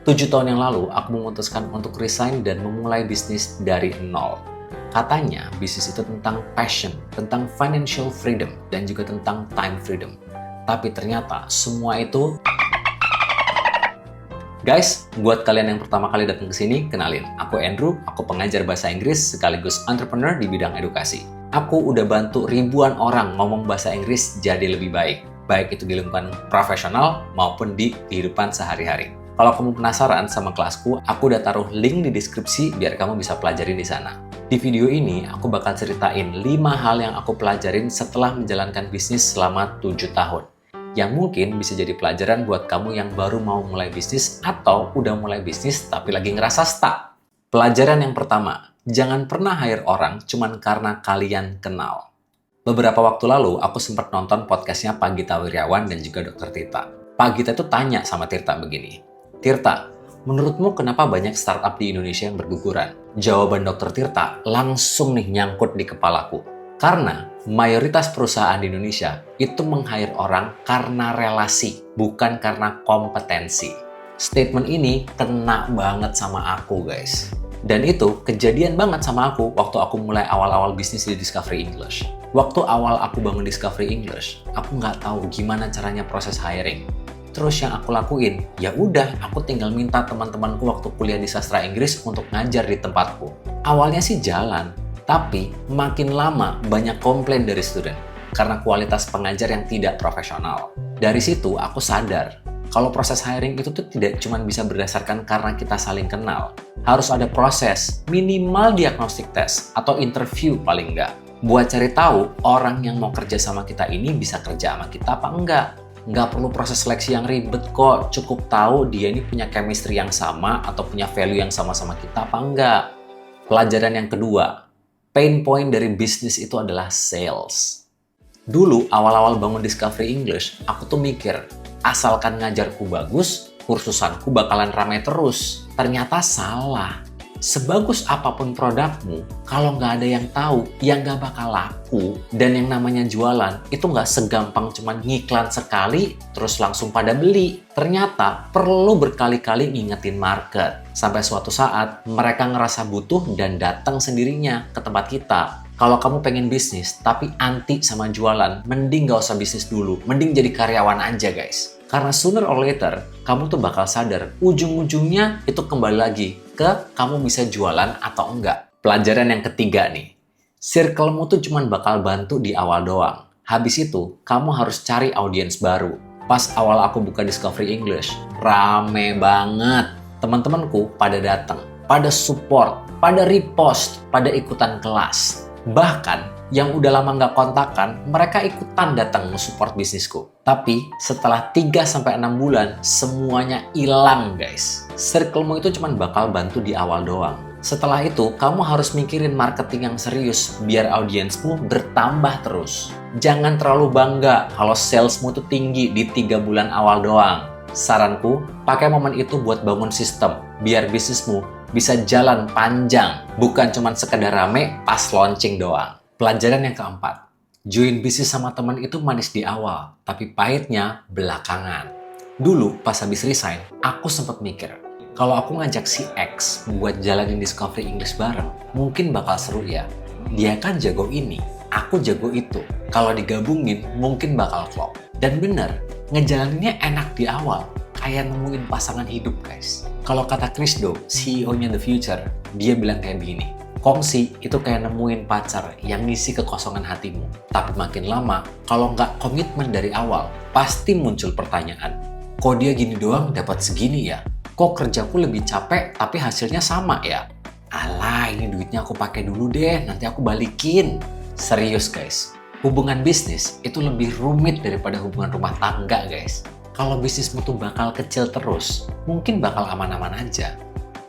7 tahun yang lalu, aku memutuskan untuk resign dan memulai bisnis dari nol. Katanya, bisnis itu tentang passion, tentang financial freedom, dan juga tentang time freedom. Tapi ternyata semua itu... Guys, buat kalian yang pertama kali datang ke sini, kenalin. Aku Andrew, aku pengajar bahasa Inggris sekaligus entrepreneur di bidang edukasi. Aku udah bantu ribuan orang ngomong bahasa Inggris jadi lebih baik. Baik itu di lingkungan profesional maupun di kehidupan sehari-hari. Kalau kamu penasaran sama kelasku, aku udah taruh link di deskripsi biar kamu bisa pelajarin di sana. Di video ini, aku bakal ceritain 5 hal yang aku pelajarin setelah menjalankan bisnis selama 7 tahun. Yang mungkin bisa jadi pelajaran buat kamu yang baru mau mulai bisnis atau udah mulai bisnis tapi lagi ngerasa stuck. Pelajaran yang pertama, jangan pernah hire orang cuman karena kalian kenal. Beberapa waktu lalu, aku sempat nonton podcastnya Pak Gita Wirjawan dan juga Dr. Tirta. Pak Gita itu tanya sama Tirta begini, Tirta, menurutmu kenapa banyak startup di Indonesia yang berguguran? Jawaban Dr. Tirta langsung nih nyangkut di kepalaku. Karena mayoritas perusahaan di Indonesia itu meng-hire orang karena relasi, bukan karena kompetensi. Statement ini kena banget sama aku, guys. Dan itu kejadian banget sama aku waktu aku mulai awal-awal bisnis di Discovery English. Waktu awal aku bangun Discovery English, aku nggak tahu gimana caranya proses hiring. Terus yang aku lakuin, ya udah, aku tinggal minta teman-temanku waktu kuliah di sastra Inggris untuk ngajar di tempatku. Awalnya sih jalan, tapi makin lama banyak komplain dari student karena kualitas pengajar yang tidak profesional. Dari situ aku sadar kalau proses hiring itu tuh tidak cuma bisa berdasarkan karena kita saling kenal. Harus ada proses, minimal diagnostic test atau interview paling enggak. Buat cari tahu orang yang mau kerja sama kita ini bisa kerja sama kita apa enggak. Nggak perlu proses seleksi yang ribet kok, cukup tahu dia ini punya chemistry yang sama atau punya value yang sama-sama kita apa enggak. Pelajaran yang kedua, pain point dari bisnis itu adalah sales. Dulu, awal-awal bangun Discovery English, aku tuh mikir, asalkan ngajarku bagus, kursusanku bakalan ramai terus. Ternyata salah. Sebagus apapun produkmu, kalau nggak ada yang tahu, ya nggak bakal laku. Dan yang namanya jualan, itu nggak segampang cuman ngiklan sekali, terus langsung pada beli. Ternyata perlu berkali-kali ngingetin market. Sampai suatu saat, mereka ngerasa butuh dan datang sendirinya ke tempat kita. Kalau kamu pengen bisnis, tapi anti sama jualan, mending nggak usah bisnis dulu. Mending jadi karyawan aja, guys. Karena sooner or later, kamu tuh bakal sadar, ujung-ujungnya itu kembali lagi ke kamu bisa jualan atau enggak. Pelajaran yang ketiga nih, circle-mu tuh cuma bakal bantu di awal doang. Habis itu, kamu harus cari audiens baru. Pas awal aku buka Discovery English, rame banget. Teman-temanku pada datang, pada support, pada repost, pada ikutan kelas. Bahkan, yang udah lama nggak kontakan, mereka ikutan datang nge-support bisnisku. Tapi setelah 3-6 bulan, semuanya hilang, guys. Circle-mu itu cuma bakal bantu di awal doang. Setelah itu, kamu harus mikirin marketing yang serius biar audiensmu bertambah terus. Jangan terlalu bangga kalau salesmu tuh tinggi di 3 bulan awal doang. Saranku, pakai momen itu buat bangun sistem biar bisnismu bisa jalan panjang, bukan cuma sekedar rame pas launching doang. Pelajaran yang keempat, join bisnis sama teman itu manis di awal, tapi pahitnya belakangan. Dulu pas habis resign, aku sempat mikir, kalau aku ngajak si X buat jalanin Discovery English bareng, mungkin bakal seru ya. Dia kan jago ini, aku jago itu. Kalau digabungin, mungkin bakal klop. Dan bener, ngejalaninnya enak di awal, kayak nemuin pasangan hidup, guys. Kalau kata Chris Do, CEO-nya The Future, dia bilang kayak begini, kongsi itu kayak nemuin pacar yang ngisi kekosongan hatimu. Tapi makin lama, kalau nggak komitmen dari awal, pasti muncul pertanyaan. Kok dia gini doang dapat segini ya? Kok kerjaku lebih capek tapi hasilnya sama ya? Alah, ini duitnya aku pakai dulu deh, nanti aku balikin. Serius guys, hubungan bisnis itu lebih rumit daripada hubungan rumah tangga guys. Kalau bisnismu tuh bakal kecil terus, mungkin bakal aman-aman aja.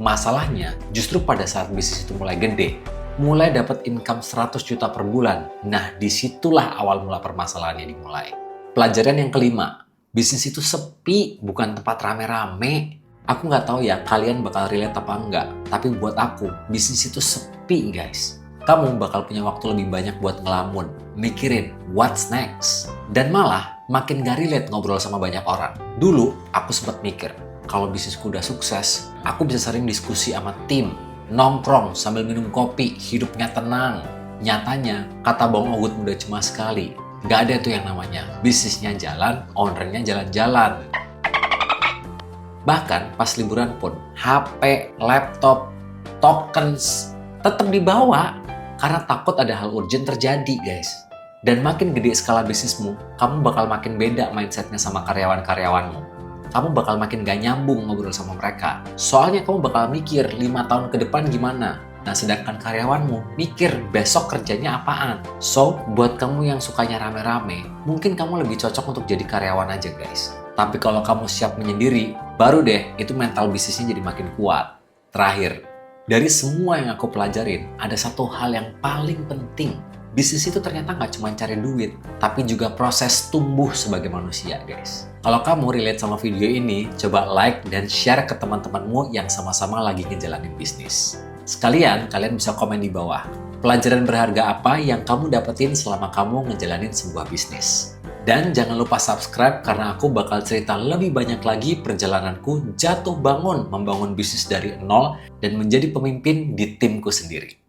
Masalahnya, justru pada saat bisnis itu mulai gede, mulai dapat income 100 juta per bulan, nah disitulah awal mula permasalahannya dimulai. Pelajaran yang kelima, bisnis itu sepi, bukan tempat rame-rame. Aku nggak tahu ya kalian bakal relate apa enggak, tapi buat aku, bisnis itu sepi guys. Kamu bakal punya waktu lebih banyak buat ngelamun, mikirin what's next. Dan malah makin gak relate ngobrol sama banyak orang. Dulu aku sempat mikir, kalau bisnisku udah sukses, aku bisa sering diskusi sama tim, nongkrong sambil minum kopi, hidupnya tenang. Nyatanya, kata Bang Ogut udah cuma sekali. Gak ada tuh yang namanya bisnisnya jalan, ownernya jalan-jalan. Bahkan pas liburan pun, HP, laptop, tokens tetap dibawa karena takut ada hal urgent terjadi, guys. Dan makin gede skala bisnismu, kamu bakal makin beda mindsetnya sama karyawan-karyawanmu. Kamu bakal makin gak nyambung ngobrol sama mereka. Soalnya kamu bakal mikir 5 tahun ke depan gimana. Nah, sedangkan karyawanmu mikir besok kerjanya apaan. So, buat kamu yang sukanya rame-rame, mungkin kamu lebih cocok untuk jadi karyawan aja, guys. Tapi kalau kamu siap menyendiri, baru deh itu mental bisnisnya jadi makin kuat. Terakhir, dari semua yang aku pelajarin, ada satu hal yang paling penting. Bisnis itu ternyata nggak cuma cari duit, tapi juga proses tumbuh sebagai manusia, guys. Kalau kamu relate sama video ini, coba like dan share ke teman-temanmu yang sama-sama lagi ngejalanin bisnis. Sekalian, kalian bisa komen di bawah. Pelajaran berharga apa yang kamu dapetin selama kamu ngejalanin sebuah bisnis? Dan jangan lupa subscribe karena aku bakal cerita lebih banyak lagi perjalananku jatuh bangun membangun bisnis dari nol dan menjadi pemimpin di timku sendiri.